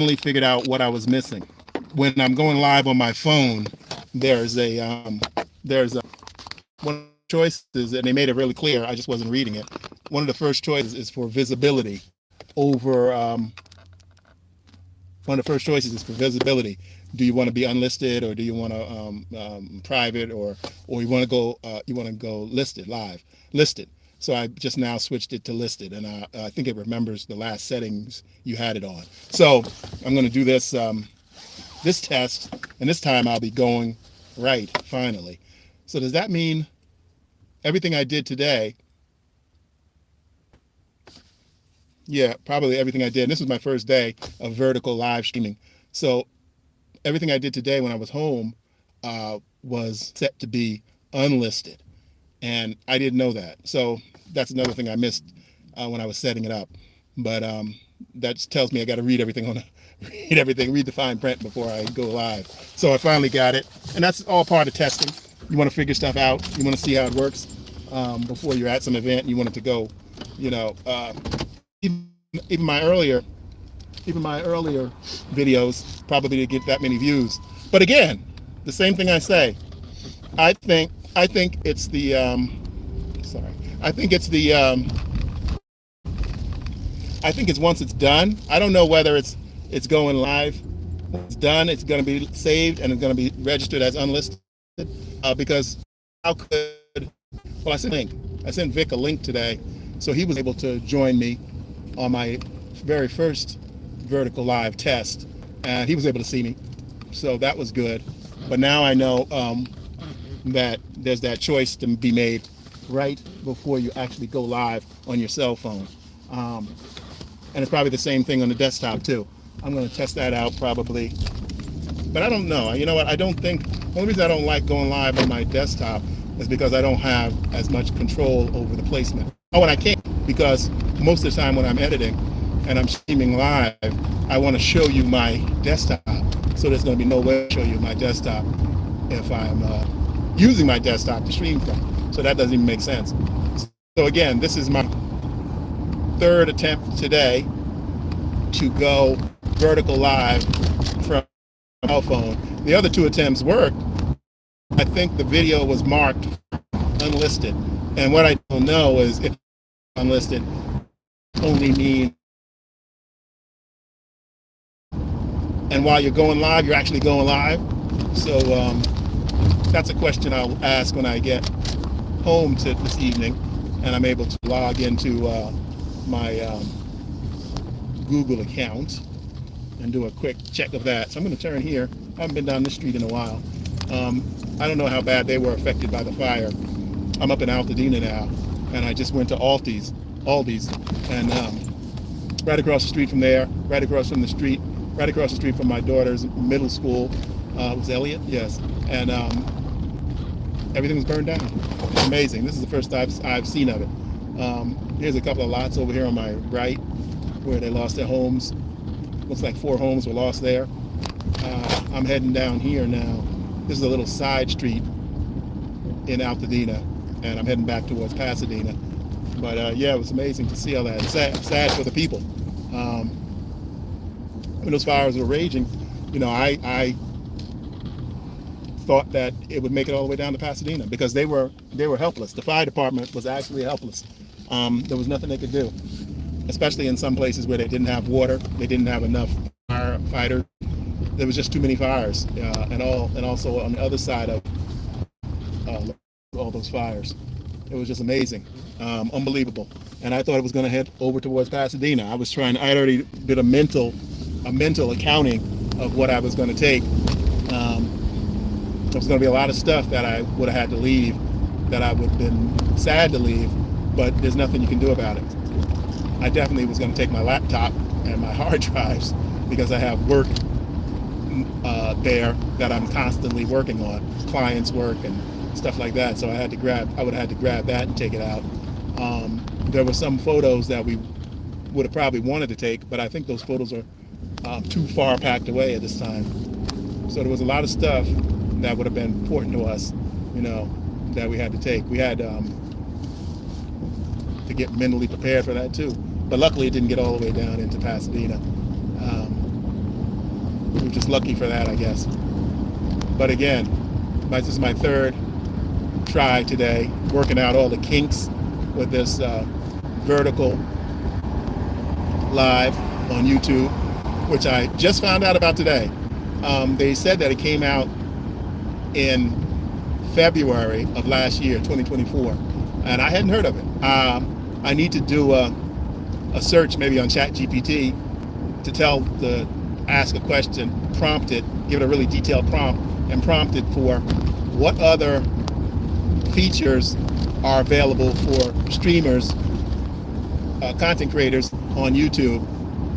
finally figured out what I was missing. When I'm going live on my phone, there's a one of the choices, and they made it really clear. I just wasn't reading it. One of the first choices is for visibility over. One of the first choices is for visibility. Do you want to be unlisted, or do you want to private, or you want to go listed, live listed? So I just now switched it to listed, and I think it remembers the last settings you had it on. So I'm going to do this test, and this time I'll be going right finally. So does that mean everything I did today? Yeah, probably everything I did. And this was my first day of vertical live streaming. So everything I did today when I was home was set to be unlisted. And I didn't know that. So that's another thing I missed when I was setting it up. But that just tells me I got to read everything read the fine print before I go live. So I finally got it. And that's all part of testing. You want to figure stuff out. You want to see how it works before you're at some event and you want it to go, you know, even my earlier videos probably didn't get that many views. But again, the same thing I say. I think it's the I think it's once it's done. I don't know whether it's going live. When it's done, it's going to be saved and it's going to be registered as unlisted. Because how could I sent Vic a link today, so he was able to join me on my very first vertical live test, and he was able to see me, so that was good. But now I know that there's that choice to be made right before you actually go live on your cell phone, and it's probably the same thing on the desktop too. I'm going to test that out probably, but I don't know. You know what? I don't think the only reason I don't like going live on my desktop is because I don't have as much control over the placement. Oh, and I can't, because most of the time when I'm editing and I'm streaming live, I want to show you my desktop. So there's going to be no way to show you my desktop if I'm using my desktop to stream from. So that doesn't even make sense. So again, this is my third attempt today to go vertical live from my cell phone. The other two attempts worked. I think the video was marked unlisted. And what I don't know is if unlisted only mean, and while you're going live, you're actually going live. So that's a question I'll ask when I get home this evening and I'm able to log into my Google account and do a quick check of that. So I'm going to turn here. I haven't been down this street in a while. I don't know how bad they were affected by the fire. I'm up in Altadena now, and I just went to Aldi's, and right across the street from there, right across the street from my daughter's middle school, was Elliott? Yes. And everything was burned down. It's amazing. This is the first I've seen of it. Here's a couple of lots over here on my right where they lost their homes. Looks like 4 homes were lost there. I'm heading down here now. This is a little side street in Altadena, and I'm heading back towards Pasadena. But yeah, it was amazing to see all that. It's sad for the people. When those fires were raging, you know, I thought that it would make it all the way down to Pasadena because they were helpless. The fire department was actually helpless. There was nothing they could do, especially in some places where they didn't have water, they didn't have enough firefighters. There was just too many fires, and also on the other side of all those fires. It was just amazing, unbelievable. And I thought it was going to head over towards Pasadena. I had already did a mental accounting of what I was going to take. There was going to be a lot of stuff that I would have had to leave, that I would have been sad to leave, but there's nothing you can do about it. I definitely was going to take my laptop and my hard drives because I have work there that I'm constantly working on, clients' work and stuff like that. So I would have had to grab that and take it out. There were some photos that we would have probably wanted to take, but I think those photos are too far packed away at this time. So there was a lot of stuff that would have been important to us, you know, that we had to take. We had to get mentally prepared for that too. But luckily it didn't get all the way down into Pasadena. was just lucky for that, I guess. But again, this is my third try today, working out all the kinks with this vertical live on YouTube, which I just found out about today. They said that it came out in February of last year, 2024, and I hadn't heard of it. I need to do a search maybe on ChatGPT to ask a question, prompt it, give it a really detailed prompt, and prompt it for what other features are available for streamers, content creators on YouTube,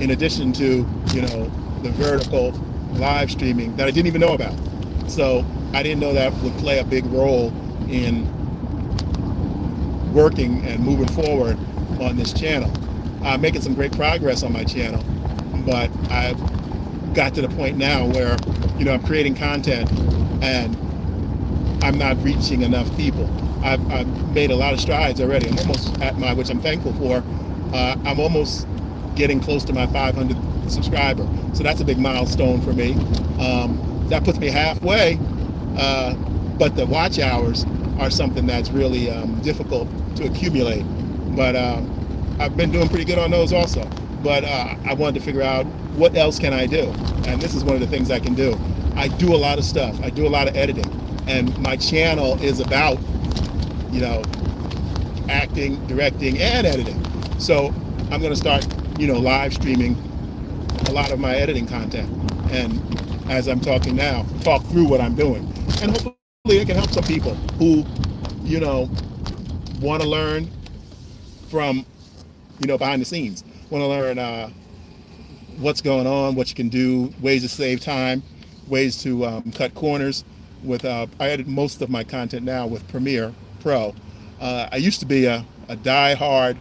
in addition to, the vertical live streaming that I didn't even know about. So I didn't know that would play a big role in working and moving forward on this channel. I'm making some great progress on my channel, but I got to the point now where, I'm creating content and I'm not reaching enough people. I've made a lot of strides already. I'm almost at which I'm thankful for. I'm almost getting close to my 500 subscriber. So that's a big milestone for me. That puts me halfway, but the watch hours are something that's really difficult to accumulate. But I've been doing pretty good on those also. But I wanted to figure out what else can I do? And this is one of the things I can do. I do a lot of stuff. I do a lot of editing. And my channel is about, acting, directing, and editing. So I'm going to start, live streaming a lot of my editing content. And as I'm talking now, talk through what I'm doing. And hopefully it can help some people who, want to learn from, behind the scenes, want to learn what's going on, what you can do, ways to save time, ways to cut corners. I edit most of my content now with Premiere Pro. I used to be a die-hard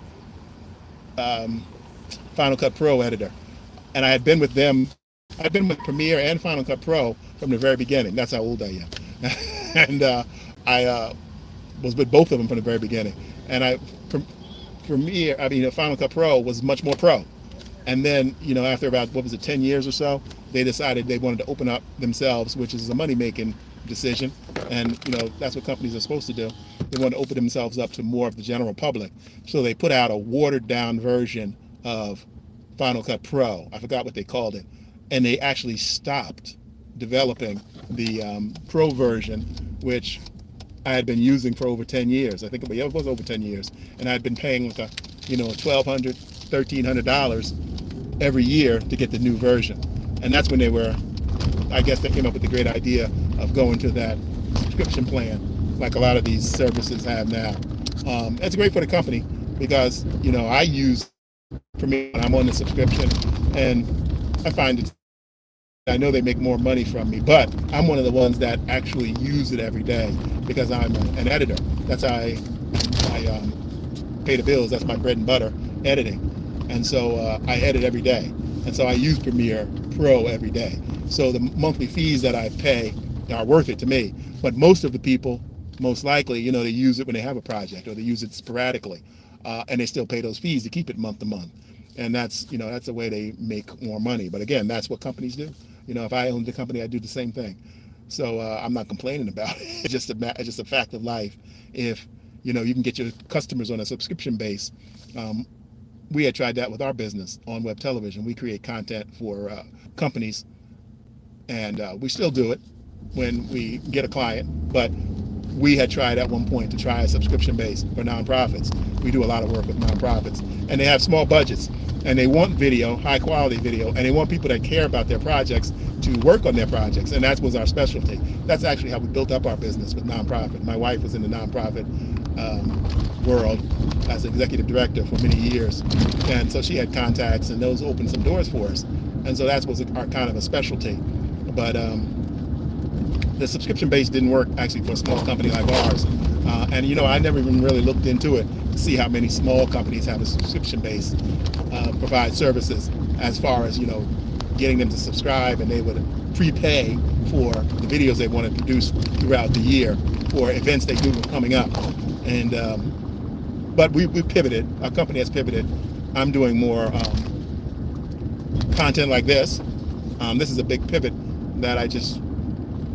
Final Cut Pro editor, and I had been with them. I've been with Premiere and Final Cut Pro from the very beginning. That's how old I am. And I was with both of them from the very beginning. And Final Cut Pro was much more pro. And then, after about, 10 years or so, they decided they wanted to open up themselves, which is a money-making decision. And, that's what companies are supposed to do. They want to open themselves up to more of the general public. So they put out a watered-down version of Final Cut Pro. I forgot what they called it. And they actually stopped developing the Pro version, which I had been using for over 10 years. I think it was over 10 years. And I had been paying like $1,200, $1,300 every year to get the new version. And that's when they came up with the great idea of going to that subscription plan, like a lot of these services have now. It's great for the company because, I use Premiere when I'm on the subscription, and I know they make more money from me, but I'm one of the ones that actually use it every day because I'm an editor. That's how I pay the bills. That's my bread and butter, editing. And so I edit every day. And so I use Premiere Pro every day. So the monthly fees that I pay are worth it to me. But most of the people, most likely, they use it when they have a project or they use it sporadically. And they still pay those fees to keep it month to month. And that's the way they make more money. But again, that's what companies do. If I owned the company, I'd do the same thing. So I'm not complaining about it. It's just a fact of life. If you can get your customers on a subscription base. We had tried that with our business on web television. We create content for companies, and we still do it when we get a client. But we had tried at one point to try a subscription base for nonprofits. We do a lot of work with nonprofits, and they have small budgets, and they want video, high quality video, and they want people that care about their projects to work on their projects, and that was our specialty. That's actually how we built up our business with nonprofit. My wife was in the nonprofit world as executive director for many years, and so she had contacts, and those opened some doors for us, and so that was our kind of a specialty. But the subscription base didn't work actually for a small company like ours, and I never even really looked into it to see how many small companies have a subscription base, provide services as far as getting them to subscribe, and they would prepay for the videos they want to produce throughout the year for events they do coming up. And but we pivoted. Our company has pivoted. I'm doing more content like this, This is a big pivot that I just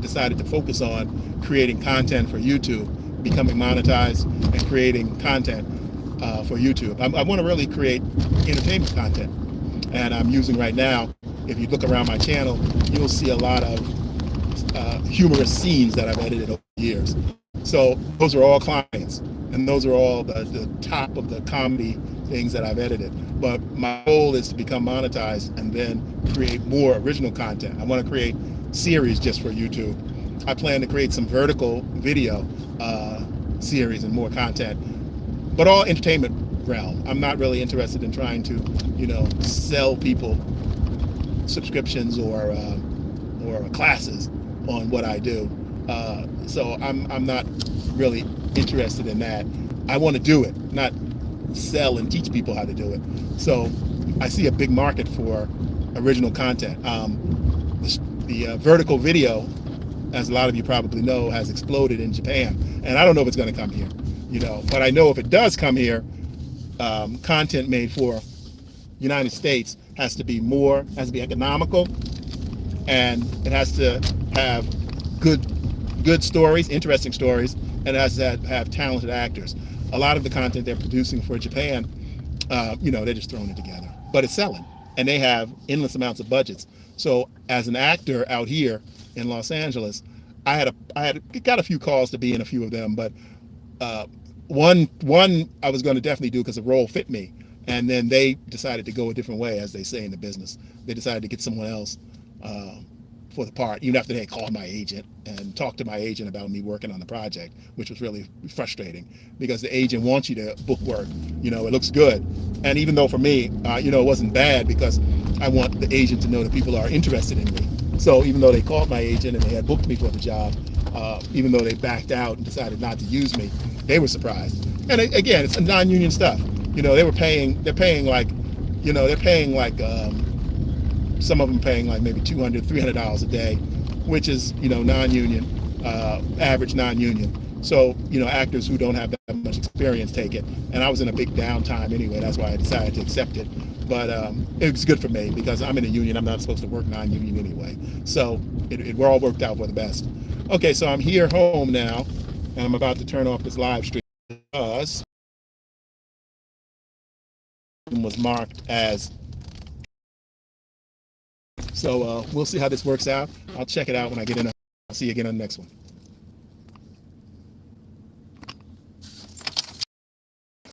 decided to focus on creating content for YouTube, becoming monetized, and creating content for YouTube. I want to really create entertainment content, and I'm using right now. If you look around my channel, you'll see a lot of humorous scenes that I've edited over the years. So those are all clients, and those are all the top of the comedy things that I've edited. But my goal is to become monetized and then create more original content. I want to create series just for YouTube. I plan to create some vertical video series and more content, but all entertainment realm. I'm not really interested in trying to, sell people subscriptions or classes on what I do. So I'm not really interested in that. I want to do it, not sell and teach people how to do it. So I see a big market for original content. The vertical video, as a lot of you probably know, has exploded in Japan, and I don't know if it's going to come here, but I know if it does come here, content made for United States has to be economical, and it has to have good stories, interesting stories, and it has to have talented actors. A lot of the content they're producing for Japan, they're just throwing it together, but it's selling, and they have endless amounts of budgets. So as an actor out here in Los Angeles, I got a few calls to be in a few of them, but one I was going to definitely do because the role fit me, and then they decided to go a different way, as they say in the business. They decided to get someone else for the part, even after they had called my agent and talked to my agent about me working on the project, which was really frustrating because the agent wants you to book work. It looks good, and even though for me, it wasn't bad because I want the agent to know that people are interested in me. So even though they called my agent and they had booked me for the job, even though they backed out and decided not to use me, they were surprised. And again, it's non-union stuff. They're paying like some of them paying like maybe $200, $300 a day, which is, non-union, average non-union. So, actors who don't have that much experience take it. And I was in a big downtime anyway. That's why I decided to accept it. But it was good for me because I'm in a union. I'm not supposed to work non-union anyway. So it all worked out for the best. Okay, so I'm here home now, and I'm about to turn off this live stream because it was marked as. So we'll see how this works out. I'll check it out when I get in. I'll see you again on the next one.